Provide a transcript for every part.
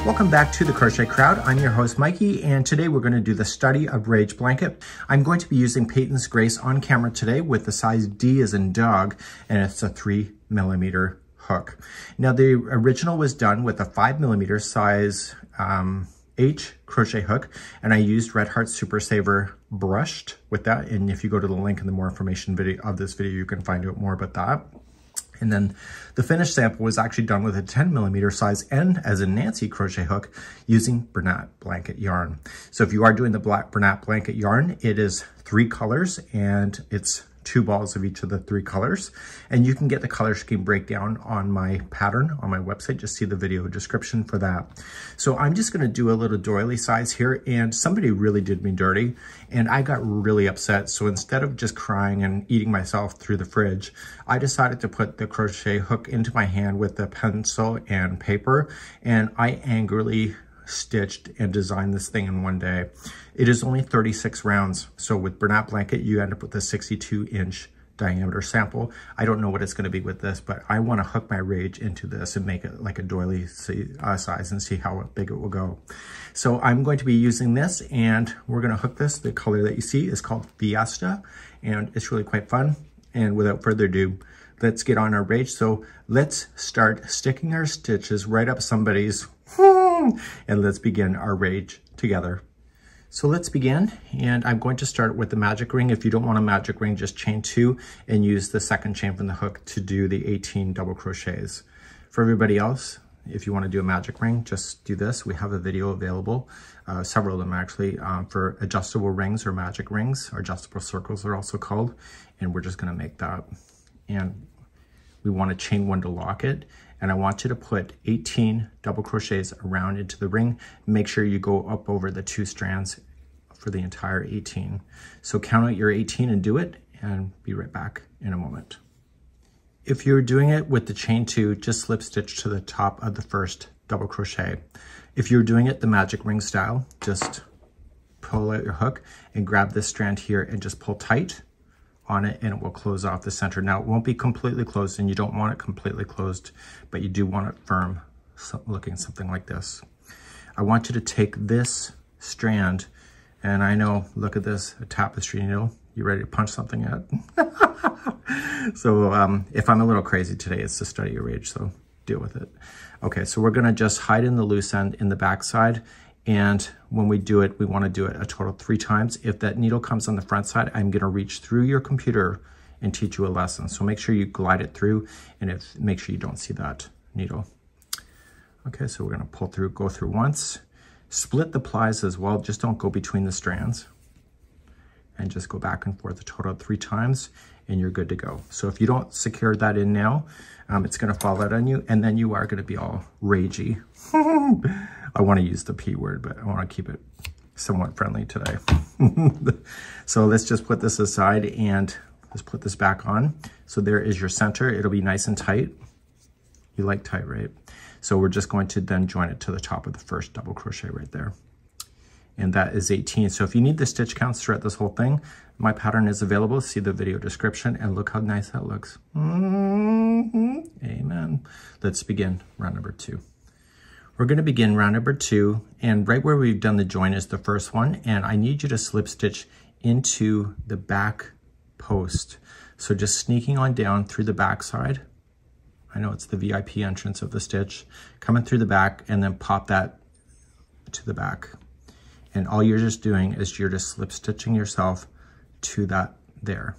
Welcome back to the Crochet Crowd. I'm your host Mikey, and today we're going to do the study of Rage Blanket. I'm going to be using Peyton's Grace on camera today with the size D as in dog, and it's a 3mm hook. Now the original was done with a 5mm size H crochet hook, and I used Red Heart Super Saver brushed with that. And if you go to the link in the more information video of this video, you can find out more about that. And then the finished sample was actually done with a 10mm size N as in Nancy crochet hook using Bernat blanket yarn. So if you are doing the black Bernat blanket yarn, it is 3 colors and it's 2 balls of each of the 3 colors. And you can get the color scheme breakdown on my pattern on my website. Just see the video description for that. So I'm just going to do a little doily size here, and somebody really did me dirty and I got really upset. So instead of just crying and eating myself through the fridge, I decided to put the crochet hook into my hand with the pencil and paper, and I angrily stitched and designed this thing in one day. It is only 36 rounds. So with Bernat blanket, you end up with a 62-inch diameter sample. I don't know what it's going to be with this, but I want to hook my Rage into this and make it like a doily size and see how big it will go. So I'm going to be using this, and we're going to hook this. The color that you see is called Fiesta, and it's really quite fun. And without further ado, let's get on our Rage. So let's start sticking our stitches right up somebody's and let's begin our Rage together. So let's begin, and I'm going to start with the magic ring. If you don't want a magic ring, just chain 2 and use the second chain from the hook to do the 18 double crochets. For everybody else, if you want to do a magic ring, just do this. We have a video available, several of them actually, for adjustable rings or magic rings, or adjustable circles they're also called, and we're just going to make that. And we want to chain 1 to lock it. And I want you to put 18 double crochets around into the ring. Make sure you go up over the 2 strands for the entire 18. So count out your 18 and do it, and be right back in a moment. If you're doing it with the chain 2, just slip stitch to the top of the first double crochet. If you're doing it the magic ring style, just pull out your hook and grab this strand here and just pull tight on it, and it will close off the center. Now it won't be completely closed, and you don't want it completely closed, but you do want it firm, looking something like this. I want you to take this strand, and I know, look at this, a tapestry needle. You ready to punch something yet? So if I'm a little crazy today, it's the study of Rage, so deal with it. Okay, so we're gonna just hide in the loose end in the back side. And when we do it, we want to do it a total 3 times. If that needle comes on the front side, I'm going to reach through your computer and teach you a lesson. So make sure you glide it through, and make sure you don't see that needle. Okay, so we're going to pull through, go through once, split the plies as well. Just don't go between the strands, and just go back and forth a total of 3 times, and you're good to go. So if you don't secure that in now, it's going to fall out on you, and then you are going to be all ragey. I want to use the P word, but I want to keep it somewhat friendly today. So let's just put this aside, and let's put this back on. So there is your center. It'll be nice and tight. You like tight, right? So we're just going to then join it to the top of the first double crochet right there. And that is 18. So if you need the stitch counts throughout this whole thing, my pattern is available. See the video description, and look how nice that looks. Amen. Let's begin round number 2. We're going to begin round number 2, and right where we've done the join is the first one, and I need you to slip stitch into the back post. So just sneaking on down through the back side. I know it's the VIP entrance of the stitch, coming through the back, and then pop that to the back. And all you're just doing is you're just slip stitching yourself to that there.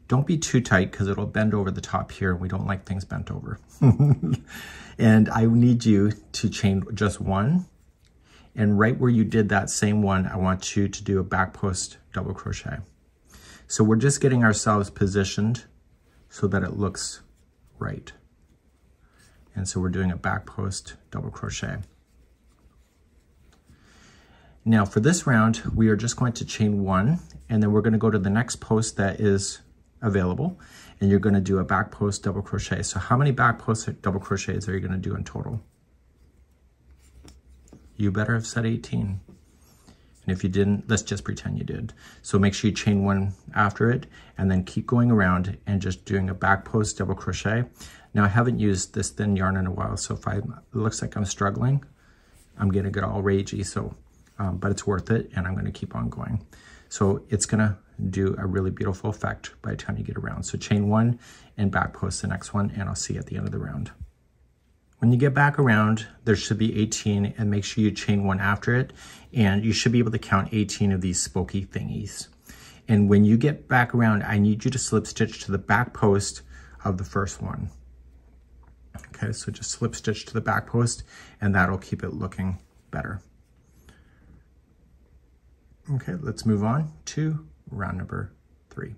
Don't be too tight, because it'll bend over the top here. We don't like things bent over. And I need you to chain just 1. And right where you did that same one, I want you to do a back post double crochet. So we're just getting ourselves positioned so that it looks right. And so we're doing a back post double crochet. Now for this round, we are just going to chain 1, and then we're going to go to the next post that is available, and you're going to do a back post double crochet. So how many back post double crochets are you going to do in total? You better have said 18. And if you didn't, let's just pretend you did. So make sure you chain 1 after it, and then keep going around and just doing a back post double crochet. Now I haven't used this thin yarn in a while, so if it looks like I'm struggling, I'm gonna get all ragey, so, but it's worth it, and I'm gonna keep on going. So it's gonna do a really beautiful effect by the time you get around. So chain 1 and back post the next one, and I'll see you at the end of the round. When you get back around, there should be 18, and make sure you chain 1 after it, and you should be able to count 18 of these spokey thingies. And when you get back around, I need you to slip stitch to the back post of the first one. Okay, so just slip stitch to the back post, and that'll keep it looking better. Okay, let's move on to round number 3.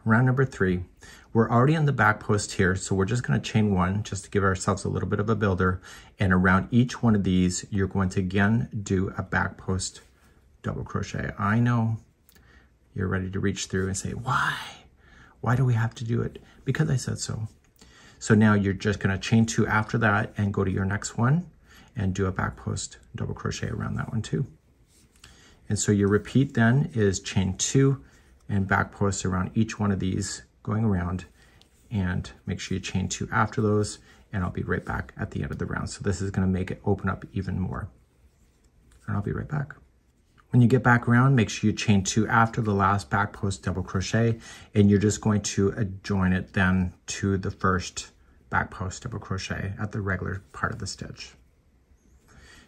Round number 3, we're already on the back post here, so we're just going to chain 1 just to give ourselves a little bit of a builder, and around each one of these you're going to again do a back post double crochet. I know you're ready to reach through and say, why do we have to do it? Because I said so. So now you're just going to chain 2 after that and go to your next one and do a back post double crochet around that one too. And so your repeat then is chain 2 and back post around each one of these going around, and make sure you chain 2 after those, and I'll be right back at the end of the round. So this is going to make it open up even more, and I'll be right back. When you get back around, make sure you chain 2 after the last back post double crochet, and you're just going to join it then to the first back post double crochet at the regular part of the stitch.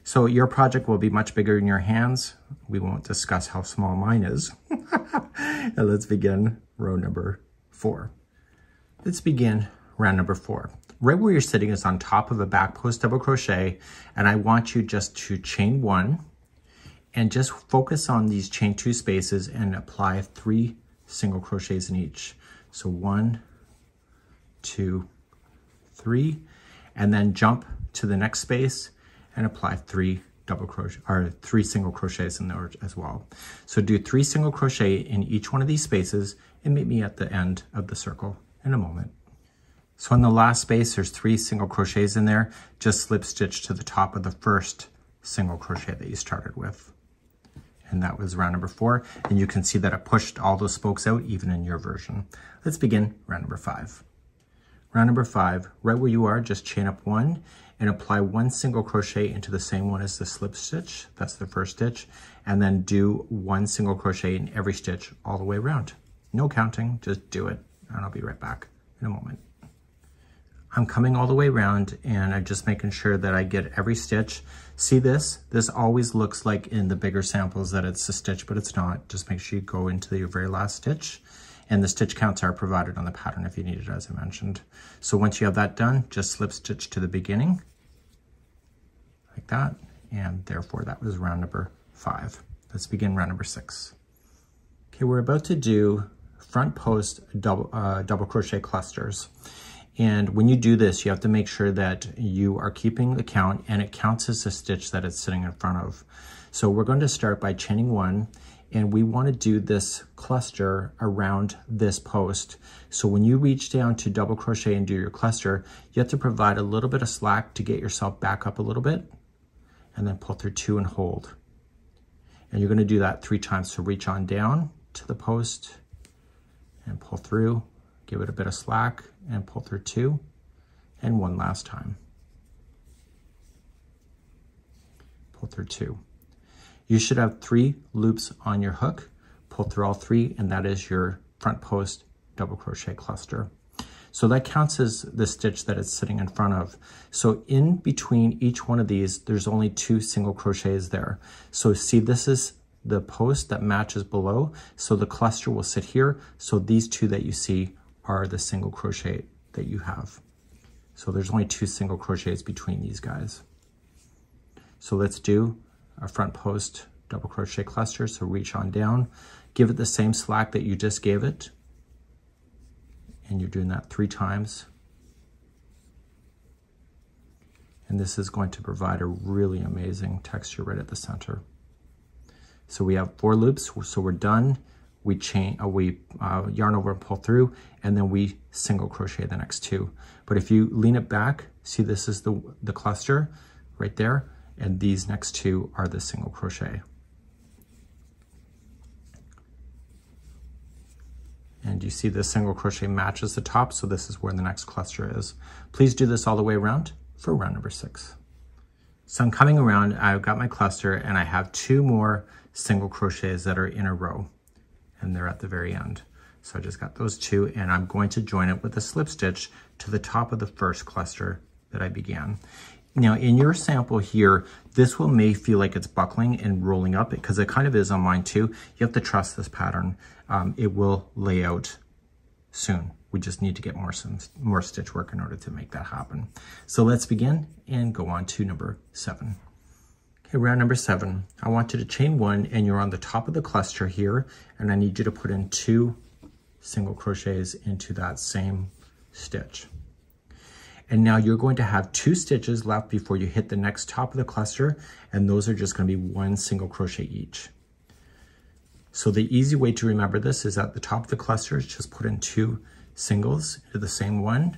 So your project will be much bigger in your hands. We won't discuss how small mine is. And let's begin row number 4. Let's begin round number 4. Right where you're sitting is on top of a back post double crochet, and I want you just to chain 1 and just focus on these chain 2 spaces and apply 3 single crochets in each. So 1, 2, 3, and then jump to the next space and apply 3 single crochets in there as well. So do 3 single crochet in each one of these spaces and meet me at the end of the circle in a moment. So in the last space, there's 3 single crochets in there. Just slip stitch to the top of the first single crochet that you started with. And that was round number 4. And you can see that it pushed all those spokes out even in your version. Let's begin round number 5. Round number 5, right where you are, just chain up 1 and apply 1 single crochet into the same one as the slip stitch. That's the first stitch. And then do 1 single crochet in every stitch all the way around. No counting, just do it. And I'll be right back in a moment. I'm coming all the way around, and I'm just making sure that I get every stitch. See this? This always looks like in the bigger samples that it's a stitch, but it's not. Just make sure you go into your very last stitch. And the stitch counts are provided on the pattern if you need it, as I mentioned. So once you have that done, just slip stitch to the beginning, like that. And therefore that was round number 5. Let's begin round number 6. Okay, we're about to do front post double crochet clusters. And when you do this, you have to make sure that you are keeping the count, and it counts as a stitch that it's sitting in front of. So we're going to start by chaining 1, and we want to do this cluster around this post. So when you reach down to double crochet and do your cluster, you have to provide a little bit of slack to get yourself back up a little bit, and then pull through 2 and hold. And you're going to do that 3 times. So reach on down to the post and pull through, give it a bit of slack and pull through 2, and 1 last time. Pull through 2. You should have 3 loops on your hook. Pull through all 3, and that is your front post double crochet cluster. So that counts as the stitch that it's sitting in front of. So in between each one of these, there's only 2 single crochets there. So see, this is the post that matches below. So the cluster will sit here. So these 2 that you see are the single crochet that you have. So there's only 2 single crochets between these guys. So let's do a front post double crochet cluster. So reach on down, give it the same slack that you just gave it, and you're doing that 3 times. And this is going to provide a really amazing texture right at the center. So we have 4 loops, so we're done. We yarn over and pull through, and then we single crochet the next 2. But if you lean it back, see, this is the cluster right there, and these next 2 are the single crochet. And you see the single crochet matches the top, so this is where the next cluster is. Please do this all the way around for round number 6. So I'm coming around, I've got my cluster and I have 2 more single crochets that are in a row and they're at the very end. So I just got those 2 and I'm going to join it with a slip stitch to the top of the first cluster that I began. Now in your sample here, this may feel like it's buckling and rolling up because it kind of is on mine too. You have to trust this pattern. It will lay out soon. We just need to get more stitch work in order to make that happen. So let's begin and go on to number 7. Okay, round number 7, I want you to chain 1 and you're on the top of the cluster here and I need you to put in 2 single crochets into that same stitch. And now you're going to have 2 stitches left before you hit the next top of the cluster and those are just going to be 1 single crochet each. So the easy way to remember this is at the top of the cluster, just put in 2 singles into the same one,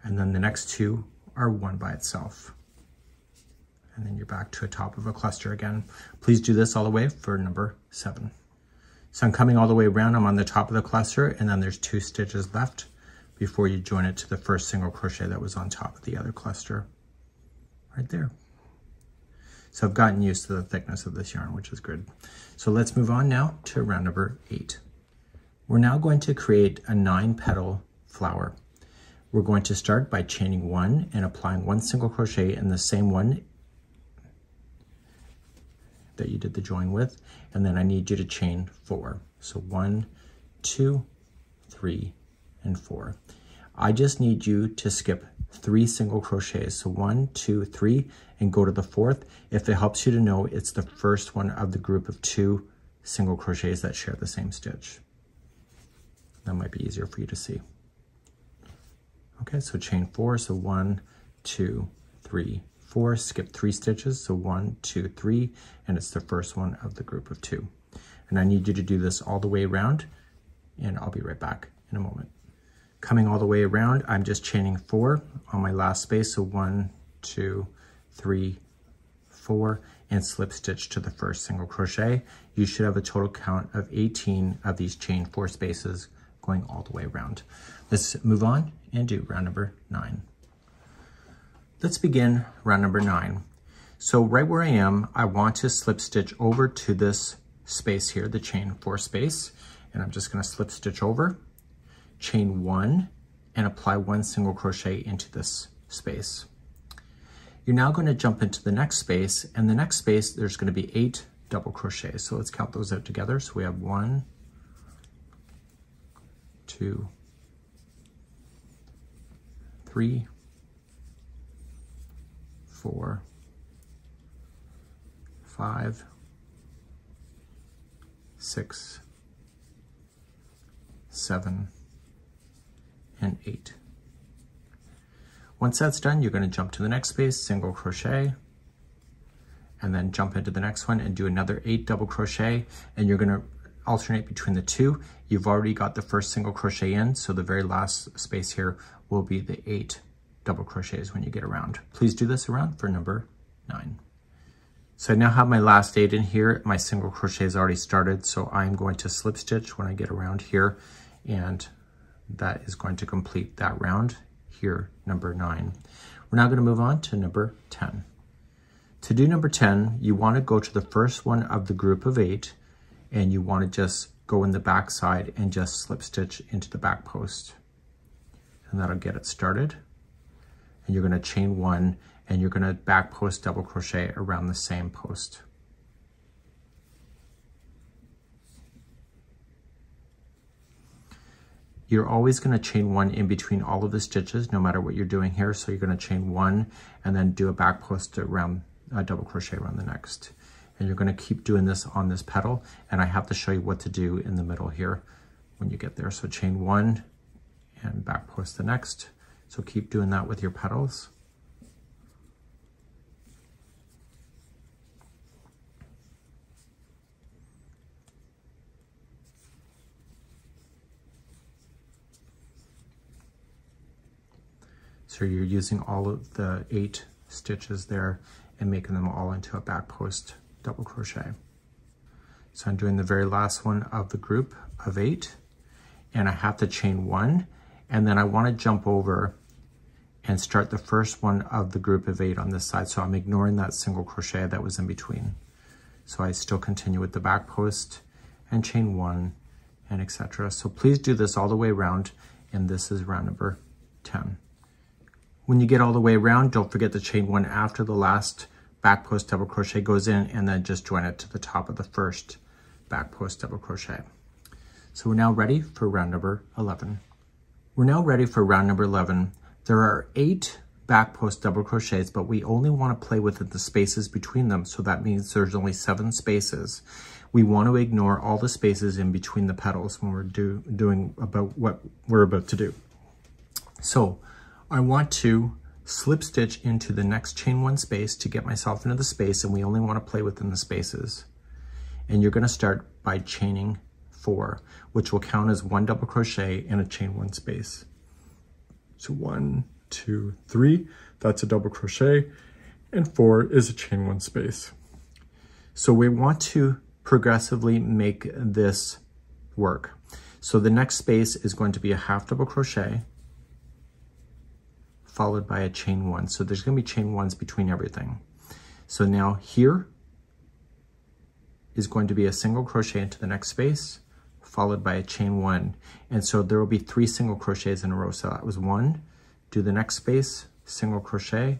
and then the next 2 are one by itself. And then you're back to a top of a cluster again. Please do this all the way for number 7. So I'm coming all the way around, I'm on the top of the cluster, and then there's 2 stitches left before you join it to the first single crochet that was on top of the other cluster, right there. So I've gotten used to the thickness of this yarn, which is good. So let's move on now to round number 8. We're now going to create a 9-petal flower. We're going to start by chaining 1 and applying 1 single crochet in the same one that you did the join with, and then I need you to chain 4. So 1, 2, 3, and 4. I just need you to skip 3 single crochets. So 1, 2, 3, and go to the 4th. If it helps you to know, it's the first one of the group of 2 single crochets that share the same stitch. That might be easier for you to see. Okay, so chain 4, so 1, 2, 3, 4, skip 3 stitches, so 1, 2, 3, and it's the first one of the group of 2. And I need you to do this all the way around, and I'll be right back in a moment. Coming all the way around, I'm just chaining 4 on my last space, so 1, 2, 3, 4, and slip stitch to the first single crochet. You should have a total count of 18 of these chain 4 spaces going all the way around. Let's move on and do round number 9. Let's begin round number 9. So right where I am, I want to slip stitch over to this space here, the chain 4 space, and I'm just going to slip stitch over, chain 1, and apply 1 single crochet into this space. You're now going to jump into the next space, and the next space there's going to be 8 double crochets. So let's count those out together. So we have 1, 2, 3, 4, 5, 6, 7, and 8. Once that's done, you're going to jump to the next space, single crochet, and then jump into the next one and do another 8 double crochet, and you're going to alternate between the 2. You've already got the first single crochet in, so the very last space here will be the 8 double crochets when you get around. Please do this around for number 9. So I now have my last 8 in here. My single crochet is already started, so I'm going to slip stitch when I get around here, and that is going to complete that round here, number 9. We're now going to move on to number 10. To do number 10, you want to go to the first one of the group of 8, and you want to just go in the back side and just slip stitch into the back post, and that'll get it started. And you're going to chain 1, and you're going to back post double crochet around the same post. You're always going to chain 1 in between all of the stitches, no matter what you're doing here. So you're going to chain 1 and then do a back post around a double crochet around the next. And you're going to keep doing this on this petal, and I have to show you what to do in the middle here when you get there. So chain 1 and back post the next. So keep doing that with your petals. So you're using all of the 8 stitches there and making them all into a back post double crochet. So I'm doing the very last one of the group of 8, and I have to chain 1, and then I want to jump over and start the first one of the group of 8 on this side. So I'm ignoring that single crochet that was in between. So I still continue with the back post and chain 1 and etc. So please do this all the way around, and this is round number 10. When you get all the way around, don't forget to chain 1 after the last back post double crochet goes in, and then just join it to the top of the first back post double crochet. So we're now ready for round number 11. We're now ready for round number 11. There are 8 back post double crochets, but we only want to play within the spaces between them. So that means there's only 7 spaces. We want to ignore all the spaces in between the petals when we're doing about what we're about to do. So I want to slip stitch into the next chain 1 space to get myself into the space, and we only want to play within the spaces. And you're going to start by chaining 4, which will count as 1 double crochet in a chain 1 space. So 1, 2, 3, that's a double crochet, and 4 is a chain 1 space. So we want to progressively make this work. So the next space is going to be a half double crochet followed by a chain 1. So there's going to be chain 1s between everything. So now here is going to be a single crochet into the next space followed by a chain 1. And so there will be 3 single crochets in a row. So that was 1, do the next space, single crochet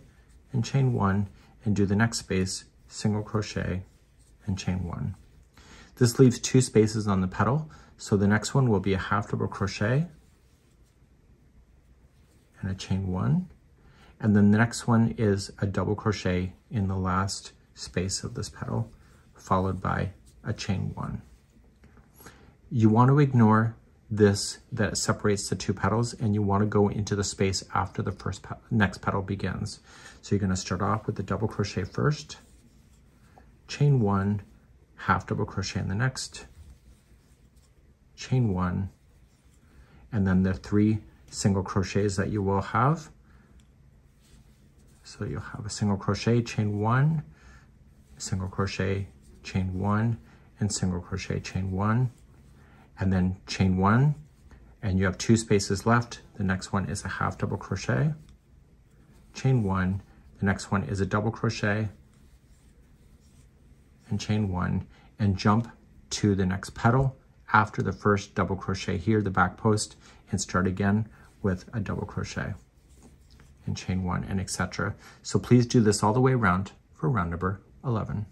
and chain 1, and do the next space, single crochet and chain 1. This leaves 2 spaces on the petal. So the next one will be a half double crochet and a chain 1. And then the next one is a double crochet in the last space of this petal, followed by a chain 1. You want to ignore this that separates the 2 petals, and you want to go into the space after the next petal begins. So you're going to start off with the double crochet first, chain 1, half double crochet in the next, chain 1, and then the 3 single crochets that you will have. So you'll have a single crochet, chain 1, single crochet, chain 1, and single crochet, chain 1, and then chain 1, and you have 2 spaces left. The next one is a half double crochet, chain 1, the next one is a double crochet, and chain 1, and jump to the next petal after the first double crochet here, the back post, and start again with a double crochet and chain 1 and etc. So please do this all the way around for round number 11.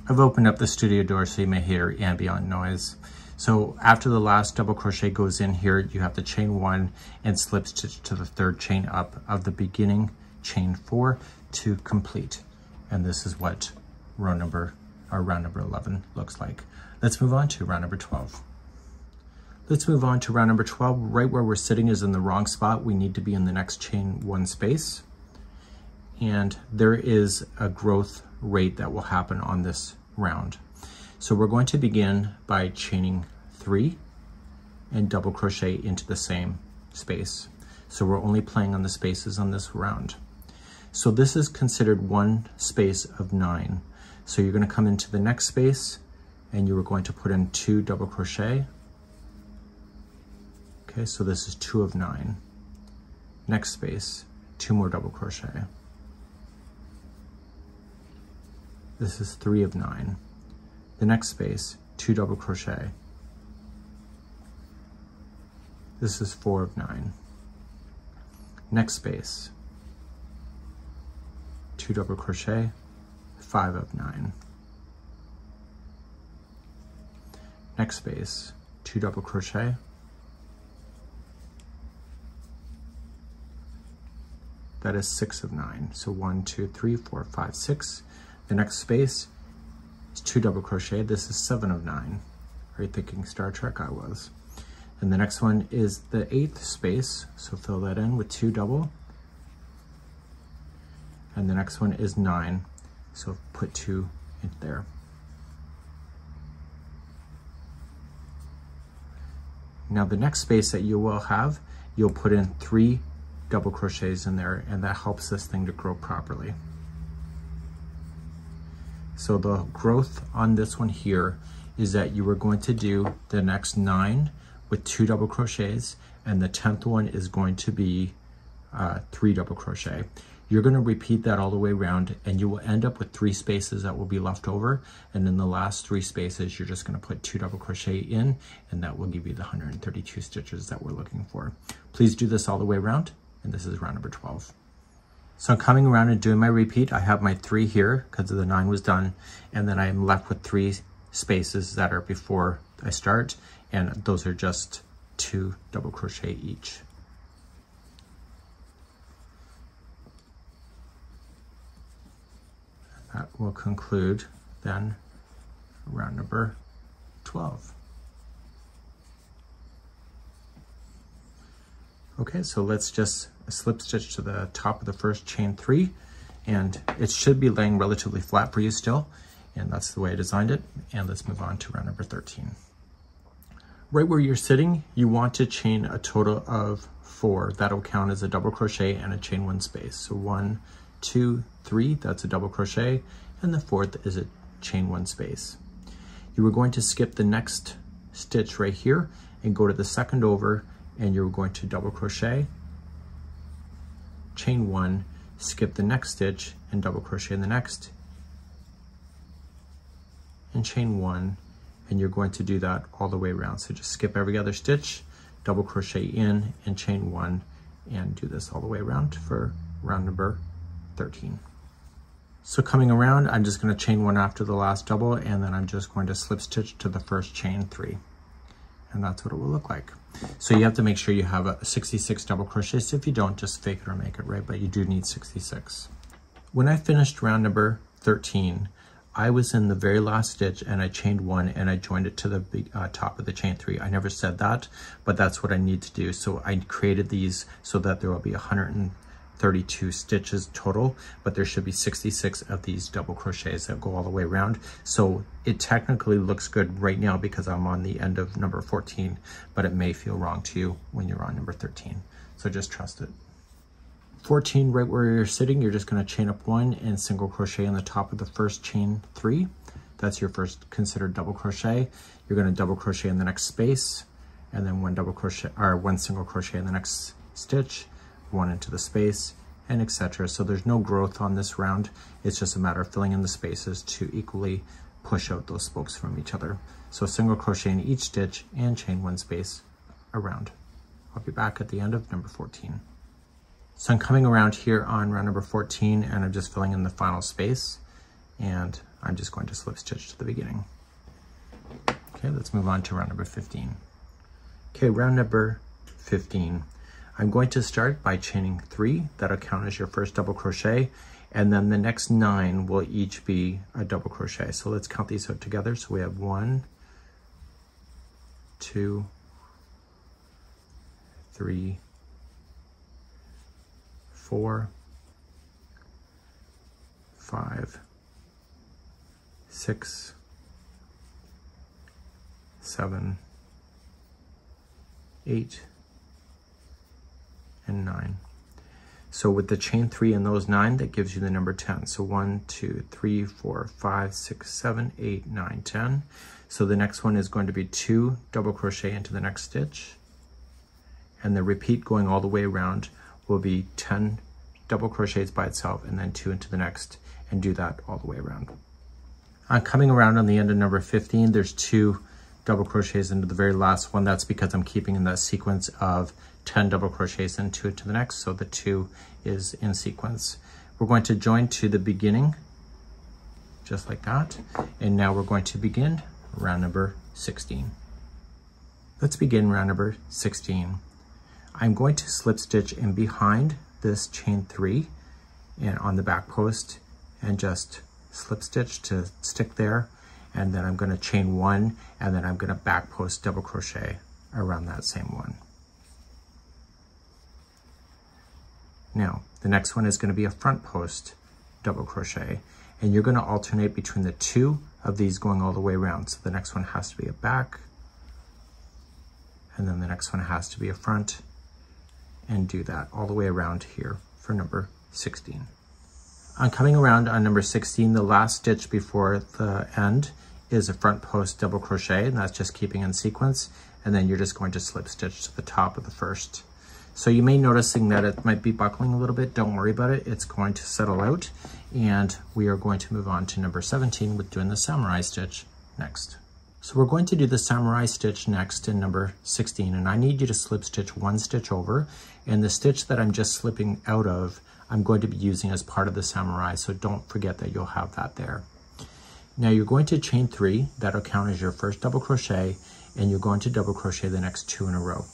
I've opened up the studio door so you may hear ambient noise. So after the last double crochet goes in here, you have to chain 1 and slip stitch to the 3rd chain up of the beginning chain 4 to complete. And this is what round number 11 looks like. Let's move on to round number 12. Let's move on to round number 12. Right where we're sitting is in the wrong spot. We need to be in the next chain 1 space. And there is a growth rate that will happen on this round. So we're going to begin by chaining 3 and double crochet into the same space. So we're only playing on the spaces on this round. So this is considered 1 space of 9. So you're going to come into the next space and you are going to put in 2 double crochet. Okay, so this is 2 of 9. Next space, 2 more double crochet. This is 3 of 9. The next space, 2 double crochet. This is 4 of 9. Next space, 2 double crochet, 5 of 9. Next space, 2 double crochet. That is 6 of 9. So 1, 2, 3, 4, 5, 6. The next space is 2 double crochet. This is 7 of 9. Are you thinking Star Trek? I was. And the next one is the 8th space. So fill that in with 2 double. And the next one is 9. So put 2 in there. Now the next space that you will have, you'll put in 3 double crochets in there, and that helps this thing to grow properly. So the growth on this one here is that you are going to do the next 9 with 2 double crochets, and the 10th one is going to be 3 double crochet. You're going to repeat that all the way around, and you will end up with 3 spaces that will be left over. And in the last 3 spaces, you're just going to put 2 double crochet in, and that will give you the 132 stitches that we're looking for. Please do this all the way around, and this is round number 12. So I'm coming around and doing my repeat. I have my 3 here because the 9 was done, and then I am left with 3 spaces that are before I start, and those are just 2 double crochet each. That will conclude then round number 12. Okay, so let's just slip stitch to the top of the first chain 3, and it should be laying relatively flat for you still, and that's the way I designed it. And let's move on to round number 13. Right where you're sitting, you want to chain a total of 4. That'll count as a double crochet and a chain 1 space. So 1, 2, 3, that's a double crochet, and the 4th is a chain 1 space. You are going to skip the next stitch right here and go to the second over, and you're going to double crochet, chain 1, skip the next stitch and double crochet in the next, and chain 1, and you're going to do that all the way around. So just skip every other stitch, double crochet in and chain 1, and do this all the way around for round number 13. So coming around, I'm just going to chain 1 after the last double, and then I'm just going to slip stitch to the first chain 3. And that's what it will look like. So you have to make sure you have 66 double crochets. If you don't, just fake it or make it, right? But you do need 66. When I finished round number 13, I was in the very last stitch and I chained 1 and I joined it to the top of the chain 3. I never said that, but that's what I need to do. So I created these so that there will be 132 stitches total, but there should be 66 of these double crochets that go all the way around. So it technically looks good right now because I'm on the end of number 14, but it may feel wrong to you when you're on number 13. So just trust it. 14, right where you're sitting, you're just going to chain up 1 and single crochet on the top of the first chain 3. That's your first considered double crochet. You're going to double crochet in the next space, and then 1 double crochet or 1 single crochet in the next stitch, 1 into the space, and etc. So there's no growth on this round. It's just a matter of filling in the spaces to equally push out those spokes from each other. So single crochet in each stitch and chain 1 space around. I'll be back at the end of number 14. So I'm coming around here on round number 14, and I'm just filling in the final space, and I'm just going to slip stitch to the beginning. Okay, let's move on to round number 15. Okay, round number 15. I'm going to start by chaining 3. That'll count as your first double crochet, and then the next 9 will each be a double crochet. So let's count these out together. So we have 1, 2, 3, 4, 5, 6, 7, 8, and 9. So with the chain 3 and those 9, that gives you the number 10. So 1, 2, 3, 4, 5, 6, 7, 8, 9, 10. So the next one is going to be 2 double crochet into the next stitch, and the repeat going all the way around will be 10 double crochets by itself and then 2 into the next, and do that all the way around. Coming around on the end of number 15, there's 2 double crochets into the very last one. That's because I'm keeping in that sequence of 10 double crochets and 2 into the next, so the 2 is in sequence. We're going to join to the beginning, just like that, and now we're going to begin round number 16. Let's begin round number 16. I'm going to slip stitch in behind this chain 3 and on the back post, and just slip stitch to stick there, and then I'm going to chain 1, and then I'm going to back post double crochet around that same one. Now the next one is going to be a front post double crochet, and you're going to alternate between the 2 of these going all the way around. So the next one has to be a back, and then the next one has to be a front, and do that all the way around here for number 16. I'm coming around on number 16, the last stitch before the end is a front post double crochet, and that's just keeping in sequence, and then you're just going to slip stitch to the top of the first. So you may noticing that it might be buckling a little bit. Don't worry about it. It's going to settle out. And we are going to move on to number 17 with doing the samurai stitch next. So we're going to do the samurai stitch next in number 16. And I need you to slip stitch 1 stitch over. And the stitch that I'm just slipping out of, I'm going to be using as part of the samurai. So don't forget that you'll have that there. Now you're going to chain 3. That'll count as your first double crochet. And you're going to double crochet the next 2 in a row.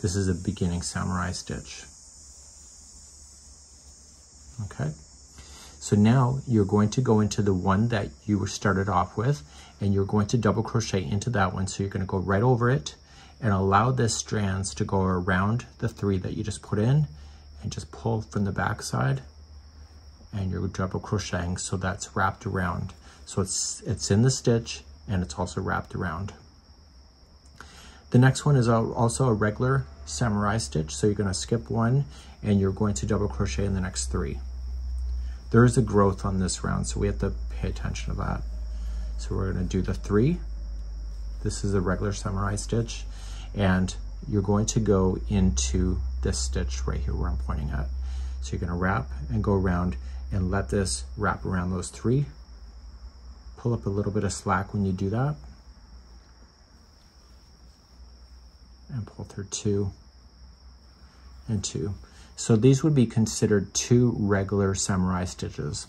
This is a beginning samurai stitch. Okay, so now you're going to go into the one that you started off with, and you're going to double crochet into that one. So you're going to go right over it and allow this strands to go around the 3 that you just put in, and just pull from the back side, and you're double crocheting so that's wrapped around. So it's in the stitch and it's also wrapped around. The next one is also a regular samurai stitch. So you're going to skip 1 and you're going to double crochet in the next 3. There is a growth on this round, so we have to pay attention to that. So we're going to do the 3. This is a regular samurai stitch, and you're going to go into this stitch right here where I'm pointing at. So you're going to wrap and go around and let this wrap around those 3. Pull up a little bit of slack when you do that. And pull through 2 and 2. So these would be considered 2 regular samurai stitches.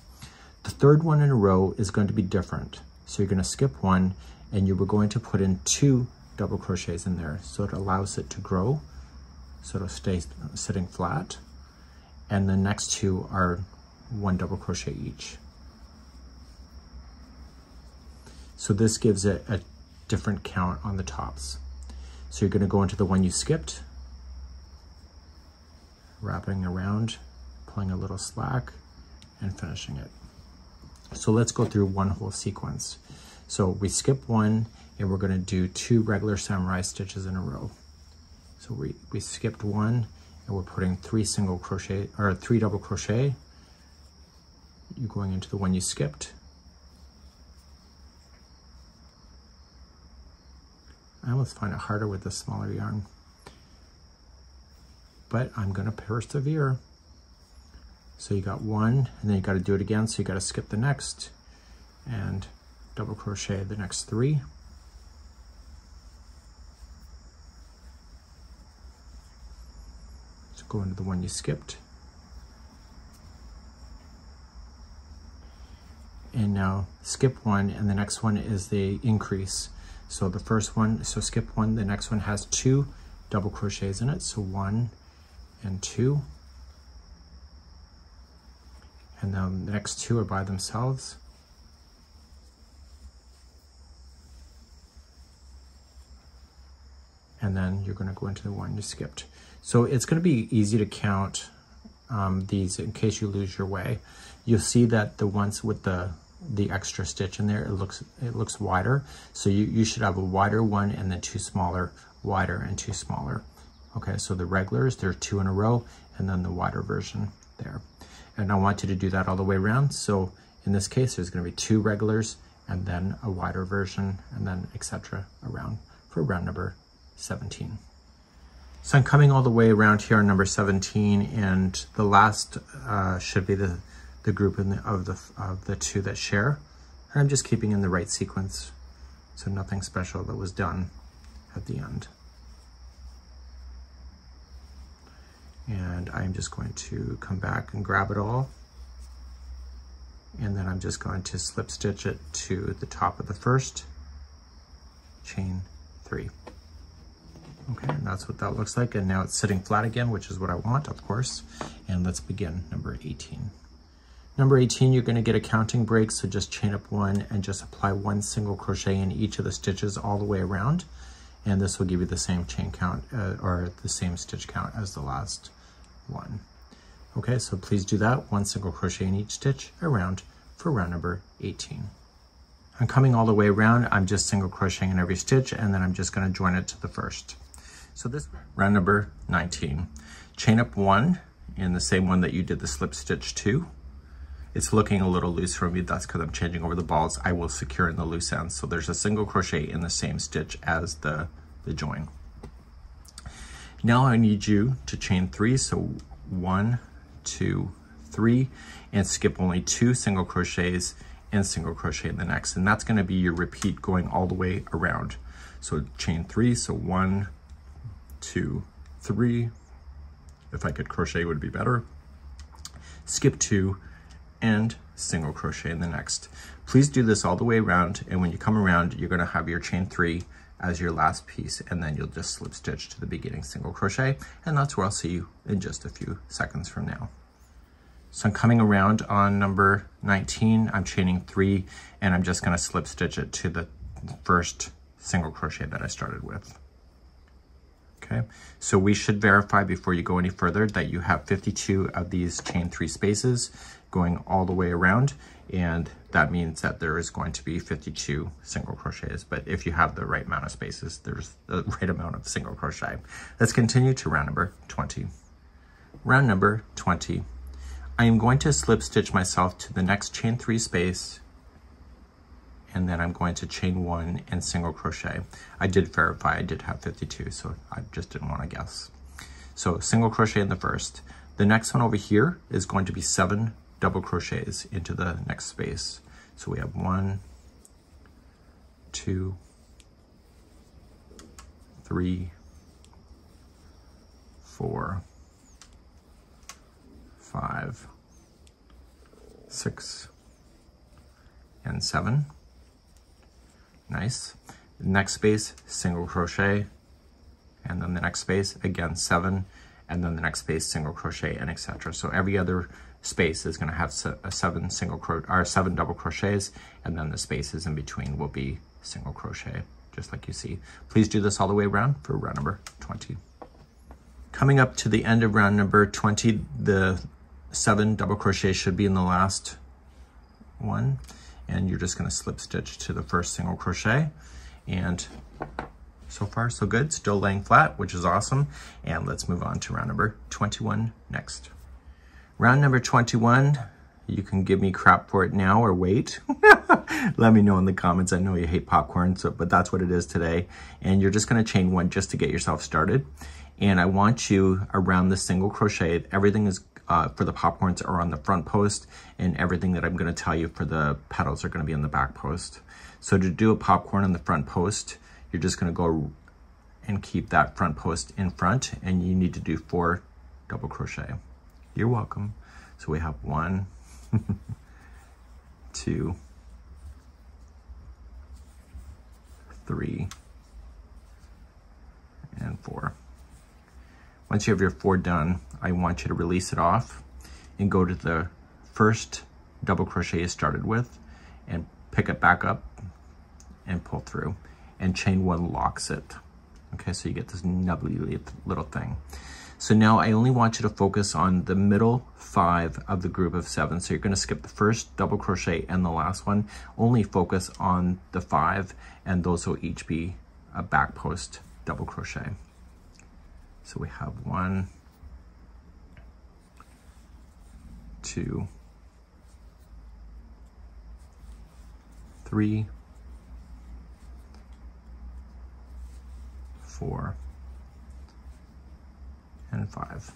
The third one in a row is going to be different. So you're going to skip 1 and you were going to put in 2 double crochets in there. So it allows it to grow. So it'll stay sitting flat. And the next 2 are 1 double crochet each. So this gives it a different count on the tops. So you're going to go into the one you skipped, wrapping around, pulling a little slack, and finishing it. So let's go through one whole sequence. So we skip 1 and we're going to do 2 regular samurai stitches in a row. So we skipped 1 and we're putting 3 single crochet or 3 double crochet. You're going into the one you skipped. I almost find it harder with the smaller yarn, but I'm going to persevere. So you got 1 and then you got to do it again. So you got to skip the next and double crochet the next 3. So go into the one you skipped. And now skip 1 and the next one is the increase. So the first one, so skip 1, the next one has 2 double crochets in it. So 1 and 2. And then the next 2 are by themselves. And then you're going to go into the one you skipped. So it's going to be easy to count these in case you lose your way. You'll see that the ones with the extra stitch in there, it looks wider. So you should have a wider one and then 2 smaller, wider and 2 smaller. Okay, so the regulars, there are 2 in a row, and then the wider version there. And I want you to do that all the way around. So in this case, there's going to be 2 regulars and then a wider version, and then etc. around for round number 17. So I'm coming all the way around here on number 17, and the last should be the group of the 2 that share. And I'm just keeping in the right sequence, so nothing special that was done at the end. And I'm just going to come back and grab it all. And then I'm just going to slip stitch it to the top of the first, chain 3. Okay, and that's what that looks like. And now it's sitting flat again, which is what I want, of course. And let's begin number 18. Number 18, you're going to get a counting break, so just chain up 1 and just apply 1 single crochet in each of the stitches all the way around. And this will give you the same chain count or the same stitch count as the last one. Okay, so please do that. 1 single crochet in each stitch around for round number 18. I'm coming all the way around. I'm just single crocheting in every stitch, and then I'm just going to join it to the first. So this round number 19. Chain up 1 in the same one that you did the slip stitch to. It's looking a little loose for me. That's because I'm changing over the balls. I will secure in the loose ends. So there's a single crochet in the same stitch as the join. Now I need you to chain 3, so 1, 2, 3, and skip only 2 single crochets and single crochet in the next, and that's going to be your repeat going all the way around. So chain 3, so 1, 2, 3. If I could crochet, it would be better. Skip 2 and single crochet in the next. Please do this all the way around, and when you come around, you're going to have your chain 3 as your last piece, and then you'll just slip stitch to the beginning single crochet, and that's where I'll see you in just a few seconds from now. So I'm coming around on number 19, I'm chaining 3, and I'm just going to slip stitch it to the first single crochet that I started with. Okay, so we should verify before you go any further that you have 52 of these chain 3 spaces going all the way around, and that means that there is going to be 52 single crochets. But if you have the right amount of spaces, there's the right amount of single crochet. Let's continue to round number 20. Round number 20. I am going to slip stitch myself to the next chain 3 space, and then I'm going to chain 1 and single crochet. I did verify I did have 52, so I just didn't want to guess. So single crochet in the first. The next one over here is going to be 7 double crochets into the next space. So we have 1, 2, 3, 4, 5, 6, and 7. Nice. Next space, single crochet, and then the next space, again 7, and then the next space, single crochet, and etc. So every other space is going to have 7 double crochets, and then the spaces in between will be single crochet, just like you see. Please do this all the way around for round number 20. Coming up to the end of round number 20, the 7 double crochets should be in the last one, and you're just going to slip stitch to the first single crochet, and so far so good, still laying flat, which is awesome. And let's move on to round number 21 next. Round number 21, you can give me crap for it now or wait. Let me know in the comments. I know you hate popcorn, but that's what it is today. And you're just going to chain 1 just to get yourself started. And I want you around the single crochet, everything is for the popcorns are on the front post, and everything that I'm going to tell you for the petals are going to be on the back post. So to do a popcorn on the front post, you're just going to go and keep that front post in front, and you need to do 4 double crochet. You're welcome. So we have 1, 2, 3, and 4. Once you have your 4 done, I want you to release it off and go to the first double crochet you started with and pick it back up and pull through, and chain 1 locks it. Okay, so you get this nubbly little thing. So now I only want you to focus on the middle 5 of the group of 7. So you're going to skip the first double crochet and the last one. Only focus on the 5, and those will each be a back post double crochet. So we have 1, 2, 3, 4, and 5.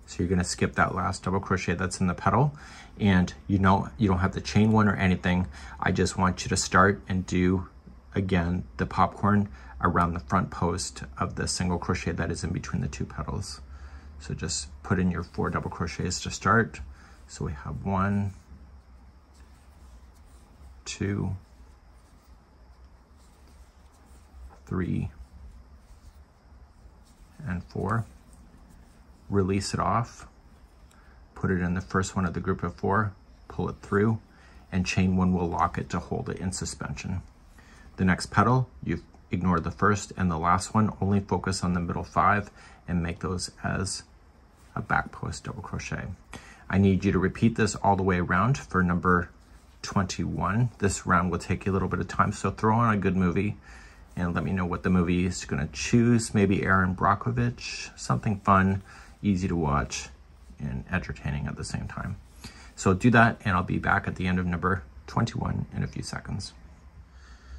So you're going to skip that last double crochet that's in the petal, and you don't have to chain 1 or anything. I just want you to start and do again the popcorn around the front post of the single crochet that is in between the 2 petals. So just put in your 4 double crochets to start. So we have 1, 2, 3, and 4. Release it off, put it in the first one of the group of 4, pull it through, and chain 1 will lock it to hold it in suspension. The next petal, you ignore the first and the last one, only focus on the middle 5 and make those as a back post double crochet. I need you to repeat this all the way around for number 21. This round will take you a little bit of time, so throw on a good movie and let me know what the movie is going to choose. Maybe Aaron Brockovich, something fun, easy to watch, and entertaining at the same time. So do that, and I'll be back at the end of number 21 in a few seconds.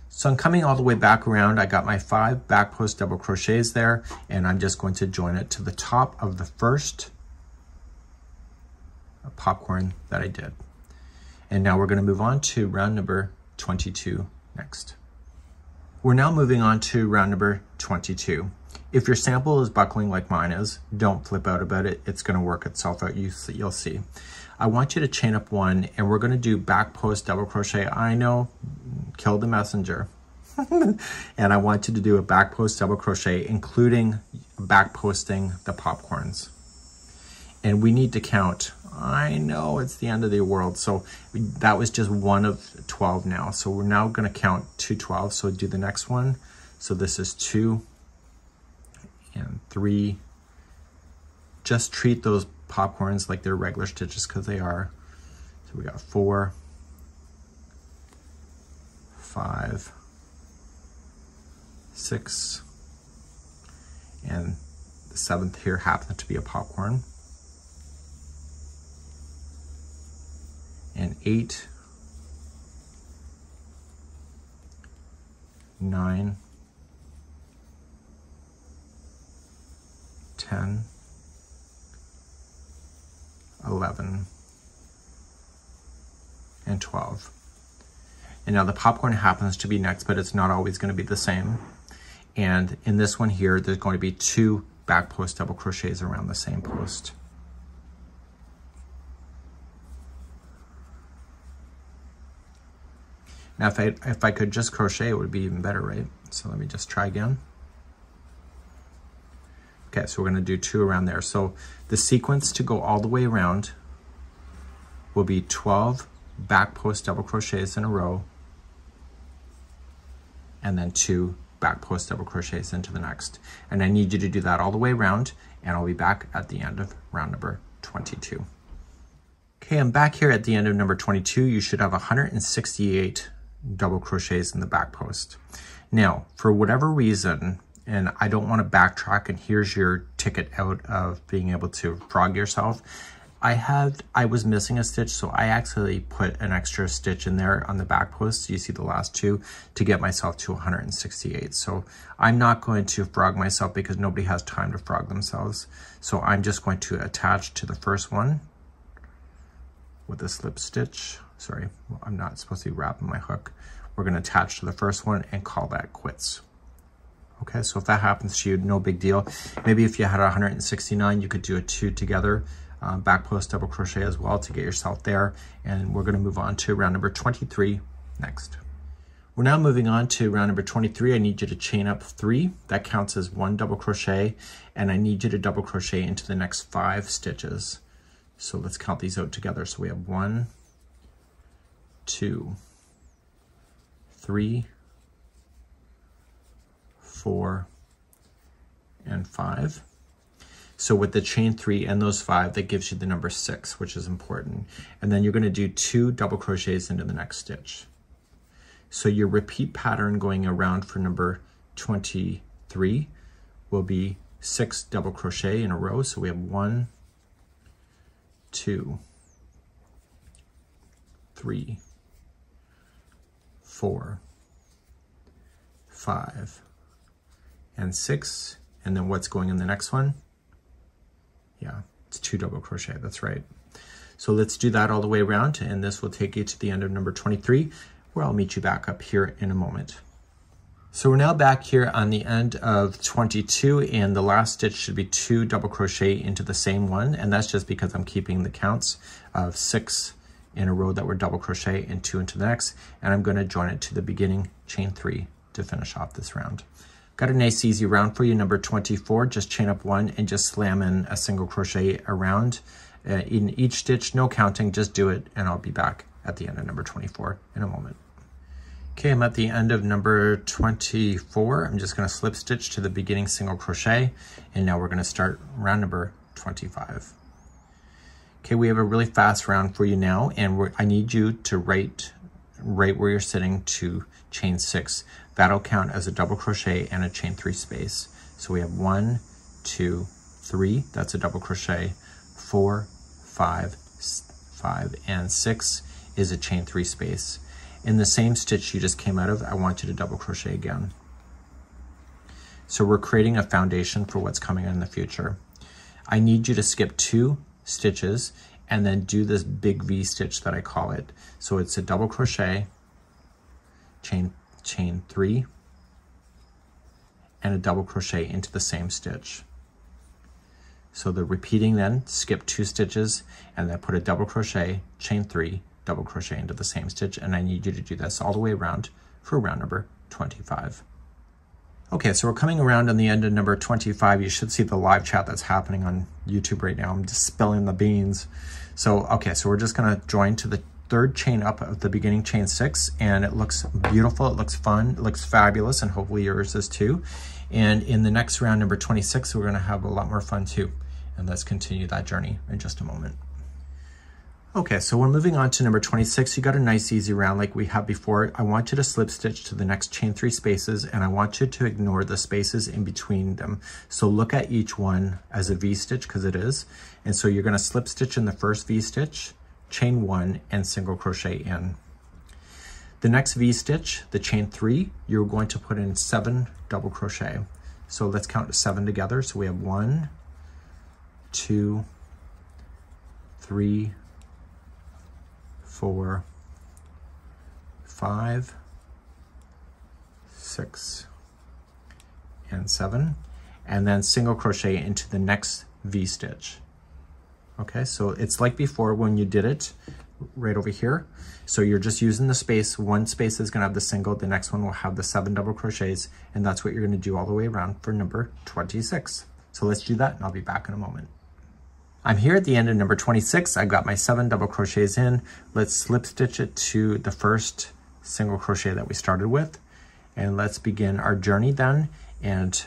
So I'm coming all the way back around. I got my 5 back post double crochets there, and I'm just going to join it to the top of the first popcorn that I did. And now we're going to move on to round number 22 next. We're now moving on to round number 22. If your sample is buckling like mine is, don't flip out about it. It's going to work itself out. You'll see. I want you to chain up 1, and we're going to do back post double crochet. I know, kill the messenger. And I want you to do a back post double crochet, including back posting the popcorns. And we need to count. I know it's the end of the world. So that was just 1 of 12 now. So we're now going to count to 12. So do the next one. So this is 2 and 3. Just treat those popcorns like they're regular stitches because they are. So we got 4, 5, 6, and the 7th here happens to be a popcorn. And 8, 9, 10, 11, and 12. And now the popcorn happens to be next, but it's not always going to be the same. And in this one here, there's going to be 2 back post double crochets around the same post. Now, if I could just crochet, it would be even better, right? So let me just try again. Okay, so we're gonna do 2 around there. So the sequence to go all the way around will be 12 back post double crochets in a row, and then 2 back post double crochets into the next. And I need you to do that all the way around, and I'll be back at the end of round number 22. Okay, I'm back here at the end of number 22. You should have 168 double crochets in the back post. Now, for whatever reason, and I don't want to backtrack, and here's your ticket out of being able to frog yourself. I was missing a stitch, so I actually put an extra stitch in there on the back post. So you see the last 2 to get myself to 168. So I'm not going to frog myself because nobody has time to frog themselves. So I'm just going to attach to the first one with a slip stitch. Sorry, I'm not supposed to be wrapping my hook. We're going to attach to the first one and call that quits. Okay, so if that happens to you, no big deal. Maybe if you had 169, you could do a 2 together, back post double crochet as well to get yourself there. And we're going to move on to round number 23 next. We're now moving on to round number 23. I need you to chain up 3. That counts as 1 double crochet, and I need you to double crochet into the next 5 stitches. So let's count these out together. So we have 1, 2, 3, 4, and 5. So with the chain 3 and those 5, that gives you the number 6, which is important. And then you're going to do 2 double crochets into the next stitch. So your repeat pattern going around for number 23 will be 6 double crochet in a row. So we have 1, 2, 3, 4, 5, and 6. And then what's going in the next one? Yeah, it's 2 double crochet, that's right. So let's do that all the way around, and this will take you to the end of number 23, where I'll meet you back up here in a moment. So we're now back here on the end of 22, and the last stitch should be 2 double crochet into the same one, and that's just because I'm keeping the counts of 6 in a row that were double crochet and 2 into the next, and I'm going to join it to the beginning chain 3 to finish off this round. Got a nice easy round for you, number 24. Just chain up 1 and just slam in a single crochet around in each stitch, no counting, just do it, and I'll be back at the end of number 24 in a moment. Okay, I'm at the end of number 24. I'm just going to slip stitch to the beginning single crochet, and now we're going to start round number 25. Okay, we have a really fast round for you now, and I need you to right where you're sitting to chain 6. That'll count as a double crochet and a chain 3 space. So we have 1, 2, 3, that's a double crochet, 4, 5, and 6 is a chain 3 space. In the same stitch you just came out of, I want you to double crochet again. So we're creating a foundation for what's coming in the future. I need you to skip 2 stitches and then do this big V stitch that I call it. So it's a double crochet, chain 3, and a double crochet into the same stitch. So the repeating then, skip 2 stitches and then put a double crochet, chain 3, double crochet into the same stitch, and I need you to do this all the way around for round number 25. Okay, so we're coming around on the end of number 25. You should see the live chat that's happening on YouTube right now. I'm just spilling the beans. So, okay, so we're just gonna join to the 3rd chain up of the beginning chain 6, and it looks beautiful, it looks fun, it looks fabulous, and hopefully yours is too. And in the next round, number 26, we're gonna have a lot more fun too. And let's continue that journey in just a moment. Okay, so we're moving on to number 26. You got a nice easy round like we had before. I want you to slip stitch to the next chain 3 spaces, and I want you to ignore the spaces in between them. So look at each one as a V stitch, because it is. And so you're gonna slip stitch in the first V stitch, chain 1, and single crochet in. The next V stitch, the chain 3, you're going to put in 7 double crochet. So let's count to 7 together. So we have 1, 2, 3, 4, 5, 6, and 7, and then single crochet into the next V stitch. Okay, so it's like before when you did it right over here. So you're just using the space. One space is gonna have the single, the next one will have the 7 double crochets, and that's what you're gonna do all the way around for number 26. So let's do that and I'll be back in a moment. I'm here at the end of number 26. I've got my 7 double crochets in. Let's slip stitch it to the first single crochet that we started with. And let's begin our journey then. And,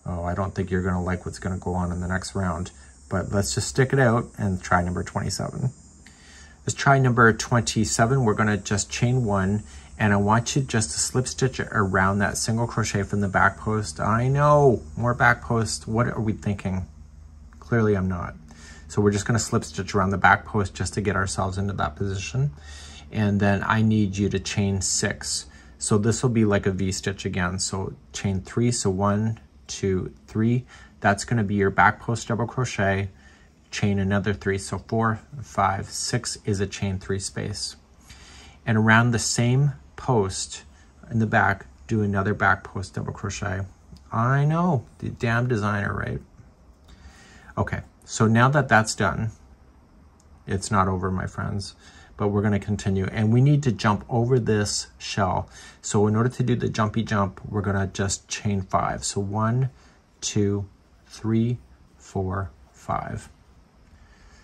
oh, I don't think you're gonna like what's gonna go on in the next round, but let's just stick it out and try number 27. Let's try number 27. We're gonna just chain 1, and I want you just to slip stitch around that single crochet from the back post. I know, more back post. What are we thinking? Clearly I'm not. So we're just gonna slip stitch around the back post just to get ourselves into that position. And then I need you to chain 6. So this will be like a V stitch again. So chain 3, so 1, 2, 3. That's gonna be your back post double crochet, chain another 3. So 4, 5, 6 is a chain 3 space. And around the same post in the back, do another back post double crochet. I know, the damn designer, right? Okay. So now that that's done, it's not over, my friends, but we're gonna continue. And we need to jump over this shell. So in order to do the jumpy jump, we're gonna just chain 5. So 1, 2, 3, 4, 5.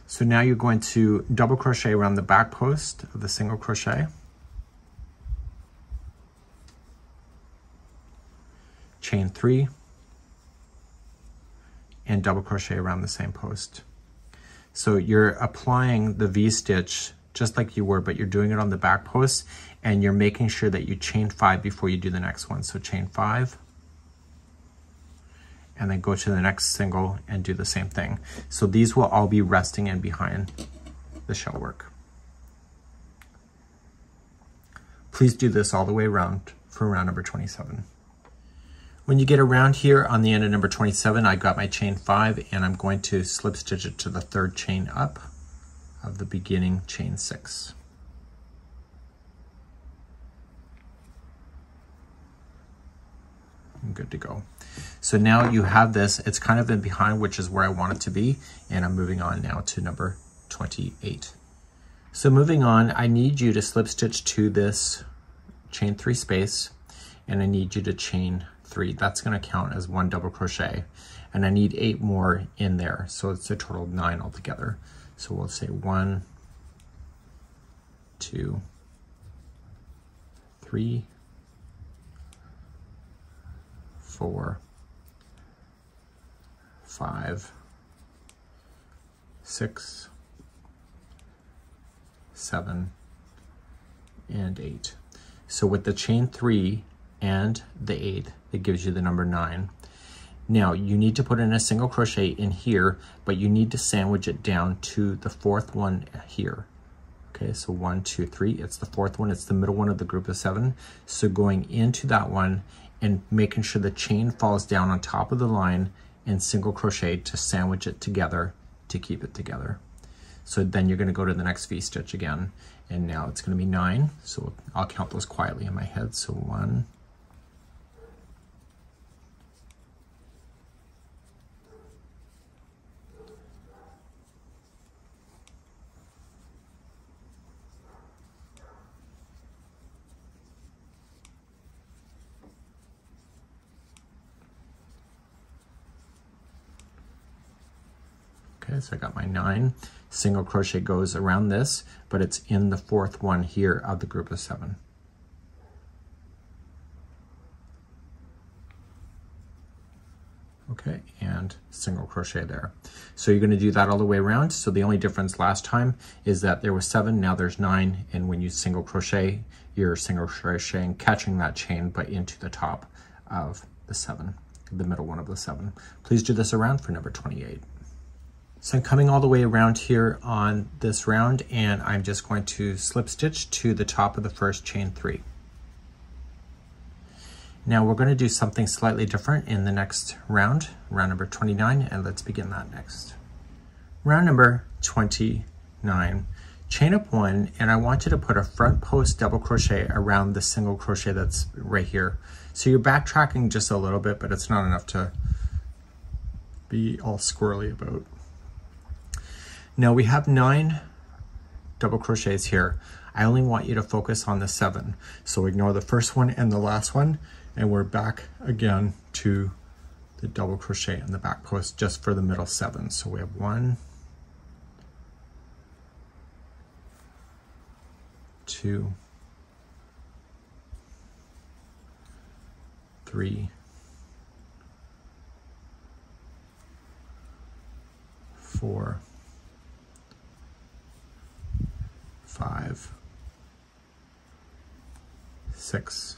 So now you're going to double crochet around the back post of the single crochet. Chain 3. And double crochet around the same post. So you're applying the V stitch just like you were, but you're doing it on the back post, and you're making sure that you chain 5 before you do the next one. So chain 5, and then go to the next single and do the same thing. So these will all be resting in behind the shell work. Please do this all the way around for round number 27. When you get around here on the end of number 27, I got my chain 5, and I'm going to slip stitch it to the 3rd chain up of the beginning chain 6. I'm good to go. So now you have this, it's kind of in behind, which is where I want it to be, and I'm moving on now to number 28. So moving on, I need you to slip stitch to this chain 3 space, and I need you to chain 3. That's going to count as 1 double crochet, and I need 8 more in there, so it's a total of 9 altogether. So we'll say 1, 2, 3, 4, 5, 6, 7, and 8. So with the chain 3 and the 8, it gives you the number 9. Now you need to put in a single crochet in here, but you need to sandwich it down to the 4th one here. Okay, so 1, 2, 3, it's the fourth one, it's the middle one of the group of 7. So going into that one and making sure the chain falls down on top of the line and single crochet to sandwich it together to keep it together. So then you're going to go to the next V-stitch again, and now it's going to be 9. So I'll count those quietly in my head. So 1, 2. Okay, so I got my 9. Single crochet goes around this, but it's in the fourth one here of the group of 7. Okay, and single crochet there. So you're going to do that all the way around. So the only difference last time is that there was 7, now there's 9, and when you single crochet, you're single crocheting, catching that chain, but into the top of the 7, the middle one of the 7. Please do this around for number 28. So I'm coming all the way around here on this round, and I'm just going to slip stitch to the top of the first chain 3. Now we're going to do something slightly different in the next round, round number 29, and let's begin that next. Round number 29, chain up 1, and I want you to put a front post double crochet around the single crochet that's right here. So you're backtracking just a little bit, but it's not enough to be all squirrely about. Now we have 9 double crochets here. I only want you to focus on the 7. So ignore the first one and the last one, and we're back again to the double crochet in the back post just for the middle 7. So we have 1, 2, 3, 4, 5, 6,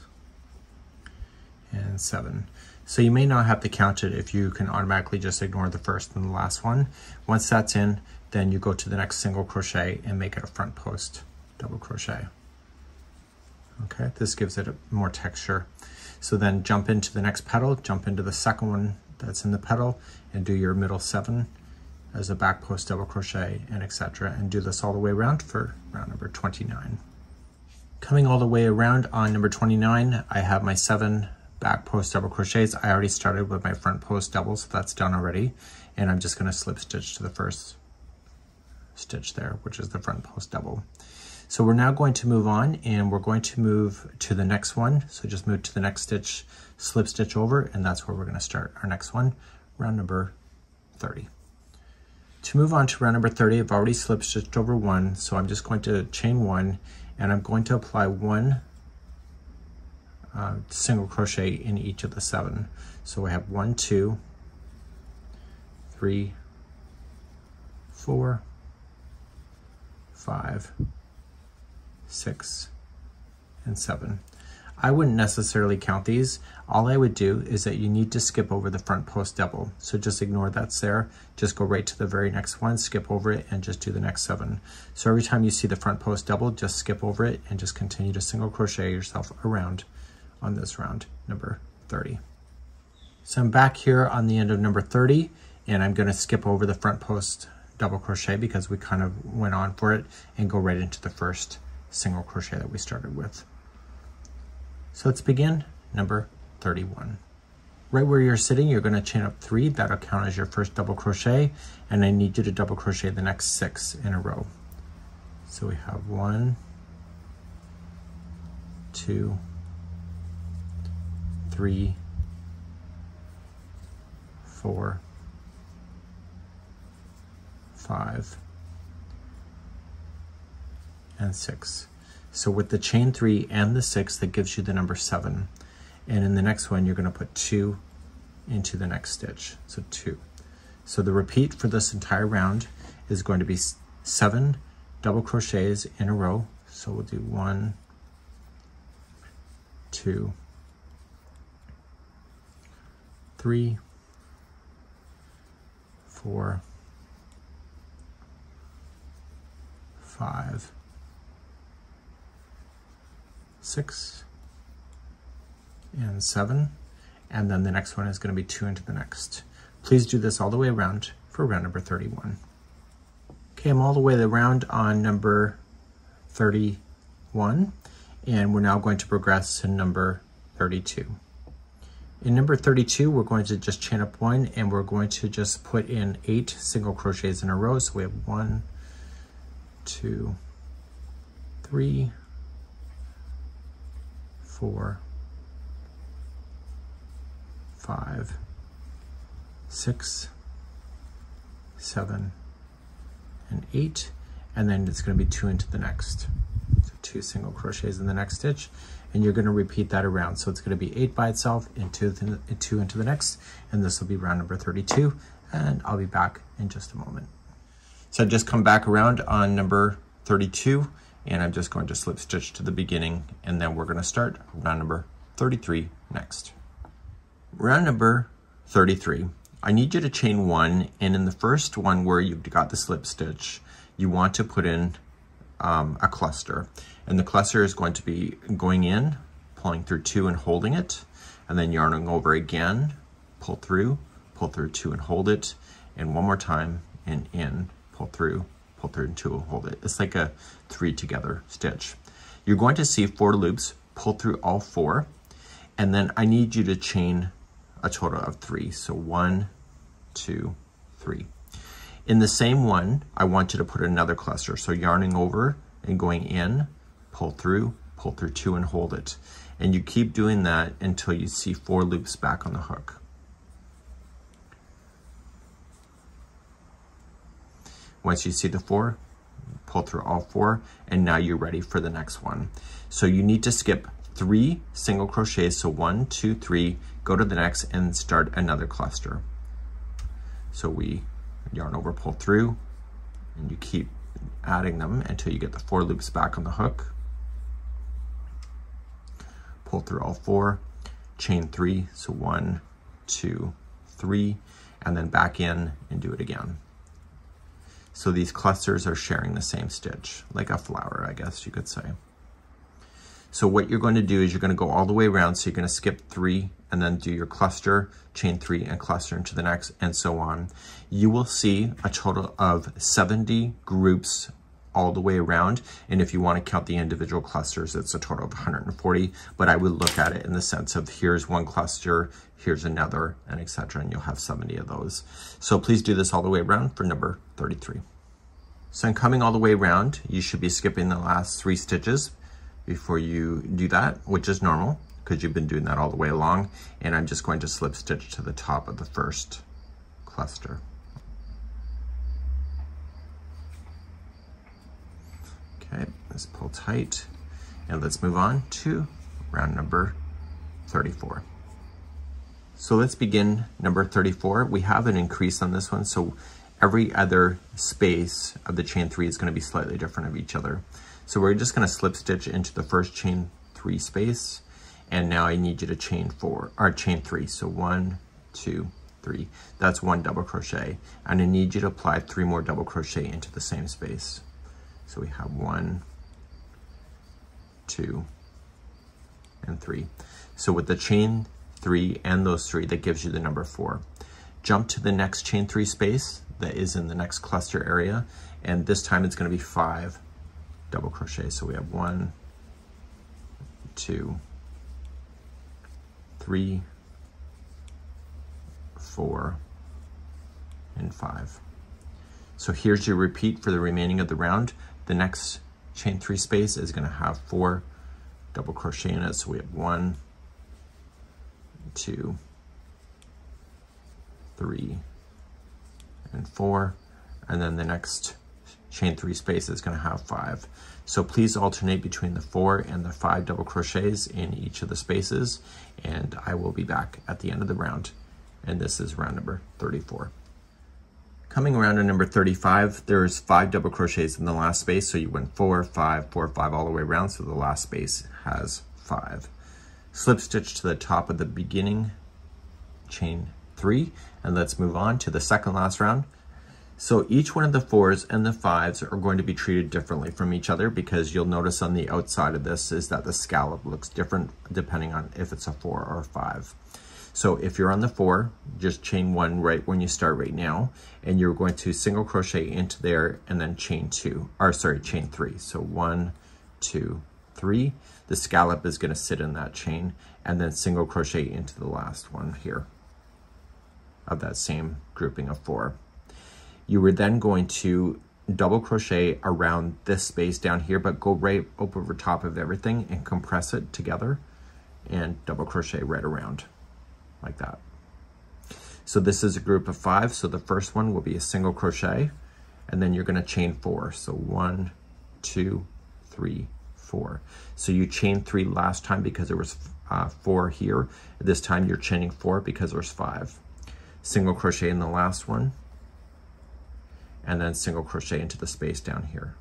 and 7. So you may not have to count it if you can automatically just ignore the first and the last one. Once that's in, then you go to the next single crochet and make it a front post double crochet. Okay, this gives it more texture. So then jump into the next petal, jump into the second one that's in the petal, and do your middle 7 as a back post double crochet, and etc. And do this all the way around for round number 29. Coming all the way around on number 29, I have my 7 back post double crochets. I already started with my front post double, so that's done already. And I'm just going to slip stitch to the first stitch there, which is the front post double. So we're now going to move on, and we're going to move to the next one. So just move to the next stitch, slip stitch over, and that's where we're going to start our next one, round number 30. To move on to round number 30, I've already slip stitched over 1, so I'm just going to chain 1, and I'm going to apply 1 single crochet in each of the 7. So I have 1, 2, 3, 4, 5, 6, and 7. I wouldn't necessarily count these. All I would do is that you need to skip over the front post double. So just ignore that's there. Just go right to the very next one, skip over it, and just do the next 7. So every time you see the front post double, just skip over it and just continue to single crochet yourself around on this round, number 30. So I'm back here on the end of number 30, and I'm gonna skip over the front post double crochet because we kind of went on for it, and go right into the first single crochet that we started with. So let's begin number 31. Right where you're sitting, you're going to chain up 3. That'll count as your first double crochet, and I need you to double crochet the next 6 in a row. So we have 1, 2, 3, 4, 5, and 6. So with the chain 3 and the 6, that gives you the number 7. And in the next one, you're going to put 2 into the next stitch. So 2. So the repeat for this entire round is going to be 7 double crochets in a row. So we'll do 1, 2, 3, 4, 5, 6 and 7, and then the next one is going to be 2 into the next. Please do this all the way around for round number 31. Okay, I'm all the way around on number 31, and we're now going to progress to number 32. In number 32, we're going to just chain up 1, and we're going to just put in 8 single crochets in a row. So we have 1, 2, 3, 4, 5, 6, 7, and 8, and then it's going to be 2 into the next. So 2 single crochets in the next stitch, and you're going to repeat that around. So it's going to be 8 by itself and 2 into the next, and this will be round number 32, and I'll be back in just a moment. So I've just come back around on number 32, and I'm just going to slip stitch to the beginning, and then we're going to start round number 33 next. Round number 33, I need you to chain 1, and in the first one where you've got the slip stitch, you want to put in a cluster, and the cluster is going to be going in, pulling through 2 and holding it, and then yarning over again, pull through 2 and hold it, and one more time, and in, pull through and 2 and hold it. It's like a 3 together stitch. You're going to see 4 loops, pull through all 4, and then I need you to chain a total of 3. So 1, 2, 3. In the same one, I want you to put another cluster. So yarning over and going in, pull through 2 and hold it. And you keep doing that until you see 4 loops back on the hook. Once you see the 4, pull through all 4, and now you're ready for the next one. So you need to skip 3 single crochets. So 1, 2, 3, go to the next and start another cluster. So we yarn over, pull through, and you keep adding them until you get the 4 loops back on the hook. Pull through all 4, chain 3, so 1, 2, 3, and then back in and do it again. So these clusters are sharing the same stitch, like a flower, I guess you could say. So what you're going to do is you're going to go all the way around. So you're going to skip 3 and then do your cluster, chain 3 and cluster into the next, and so on. You will see a total of 70 groups all the way around. And if you want to count the individual clusters, it's a total of 140, but I would look at it in the sense of here's one cluster, here's another, and etc. And you'll have 70 of those. So please do this all the way around for number 33. So I'm coming all the way around. You should be skipping the last 3 stitches before you do that, which is normal because you've been doing that all the way along. And I'm just going to slip stitch to the top of the first cluster. Okay, let's pull tight, and let's move on to round number 34. So let's begin number 34. We have an increase on this one, so every other space of the chain 3 is going to be slightly different of each other. So we're just going to slip stitch into the first chain 3 space, and now I need you to chain 3. So 1, 2, 3. That's 1 double crochet, and I need you to apply 3 more double crochet into the same space. So we have 1, 2, and 3. So with the chain 3 and those 3, that gives you the number 4. Jump to the next chain 3 space that is in the next cluster area, and this time it's going to be 5 double crochet. So we have 1, 2, 3, 4, and 5. So here's your repeat for the remaining of the round. The next chain 3 space is going to have 4 double crochet in it. So we have 1, 2, 3, and 4. And then the next chain 3 space is going to have 5. So please alternate between the 4 and the 5 double crochets in each of the spaces, and I will be back at the end of the round. And this is round number 34. Coming around to number 35, there's 5 double crochets in the last space, so you went 4, 5, 4, 5 all the way around, so the last space has 5. Slip stitch to the top of the beginning chain 3, and let's move on to the second last round. So each one of the 4s and the 5s are going to be treated differently from each other, because you'll notice on the outside of this is that the scallop looks different depending on if it's a 4 or a 5. So if you're on the 4, just chain 1 right when you start right now, and you're going to single crochet into there and then chain 3. So 1, 2, 3. The scallop is going to sit in that chain, and then single crochet into the last one here of that same grouping of 4. You were then going to double crochet around this space down here, but go right up over top of everything and compress it together and double crochet right around like that. So this is a group of 5. So the first one will be a single crochet, and then you're going to chain 4. So 1, 2, 3, 4. So you chained 3 last time because there was 4 here. This time you're chaining 4 because there's 5. Single crochet in the last one, and then single crochet into the space down here.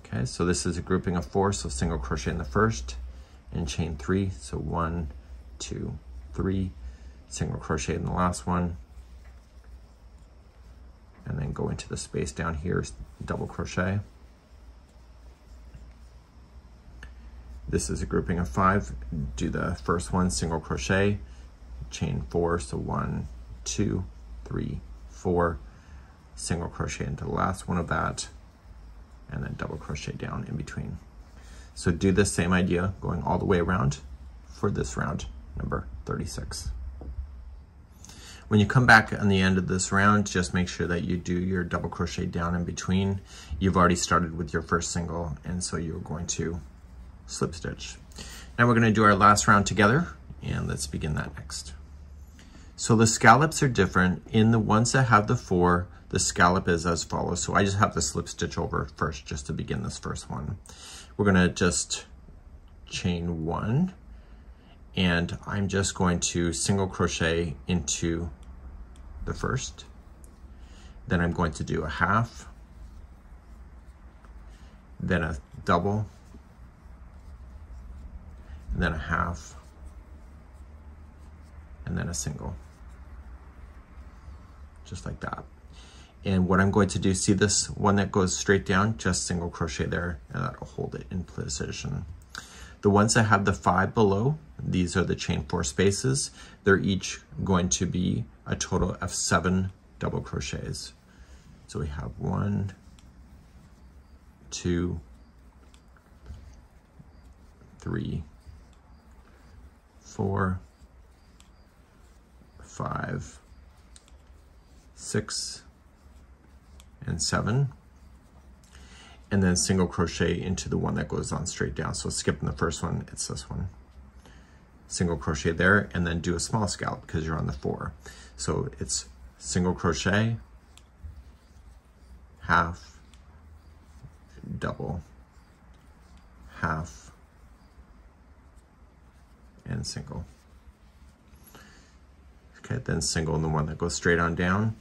Okay, so this is a grouping of 4, so single crochet in the first and chain 3. So 1, 2, 3, single crochet in the last one, and then go into the space down here, double crochet. This is a grouping of 5. Do the first one, single crochet, chain 4, so 1, 2, 3, 4, single crochet into the last one of that, and then double crochet down in between. So do the same idea going all the way around for this round number 36. When you come back on the end of this round, just make sure that you do your double crochet down in between. You've already started with your first single, and so you're going to slip stitch. Now we're going to do our last round together, and let's begin that next. So the scallops are different. In the ones that have the 4, the scallop is as follows. So I just have to slip stitch over first just to begin this first one. We're going to just chain 1, and I'm just going to single crochet into the first. Then I'm going to do a half, then a double, and then a half, and then a single, just like that. And what I'm going to do, see this one that goes straight down, just single crochet there, and that'll hold it in position. The ones that have the 5 below, these are the chain 4 spaces. They're each going to be a total of 7 double crochets. So we have 1, 2, 3, 4, 5, 6, and 7, and then single crochet into the one that goes on straight down. So skipping the first one, it's this one. Single crochet there, and then do a small scallop because you're on the 4. So it's single crochet, half, double, half, and single. Okay, then single in the one that goes straight on down,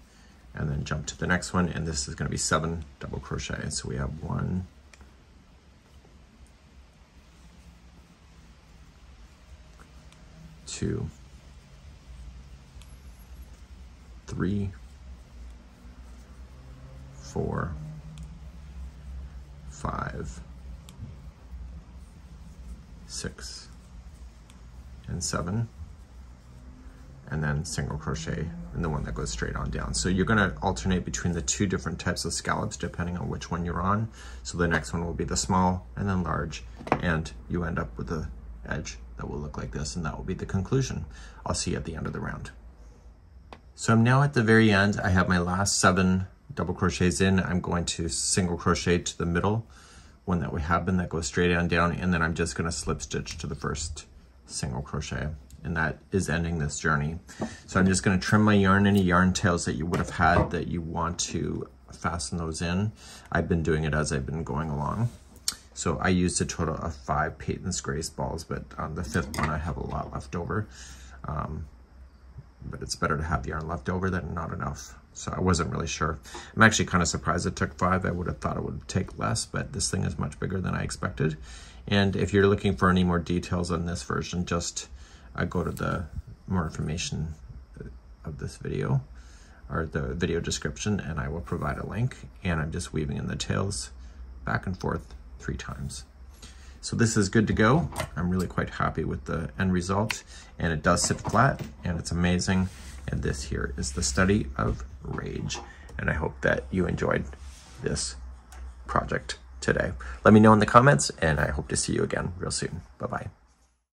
and then jump to the next one, and this is going to be 7 double crochet. So we have 1, 2, 3, 4, 5, 6, and 7. And then single crochet in the one that goes straight on down. So you're going to alternate between the 2 different types of scallops depending on which one you're on. So the next one will be the small and then large, and you end up with the edge that will look like this, and that will be the conclusion. I'll see you at the end of the round. So I'm now at the very end. I have my last 7 double crochets in. I'm going to single crochet to the middle one that we have been that goes straight on down, and then I'm just going to slip stitch to the first single crochet. And that is ending this journey. So I'm just going to trim my yarn, any yarn tails that you would have had that you want to fasten those in. I've been doing it as I've been going along. So I used a total of 5 Peyton's Grace balls, but on the 5th one I have a lot left over. But it's better to have yarn left over than not enough. So I wasn't really sure. I'm actually kind of surprised it took 5. I would have thought it would take less, but this thing is much bigger than I expected. And if you're looking for any more details on this version, just go to the more information this video, or the video description, and I will provide a link. And I'm just weaving in the tails back and forth 3 times. So this is good to go. I'm really quite happy with the end result, and it does sit flat, and it's amazing. And this here is the study of rage. And I hope that you enjoyed this project today. Let me know in the comments, and I hope to see you again real soon. Bye-bye.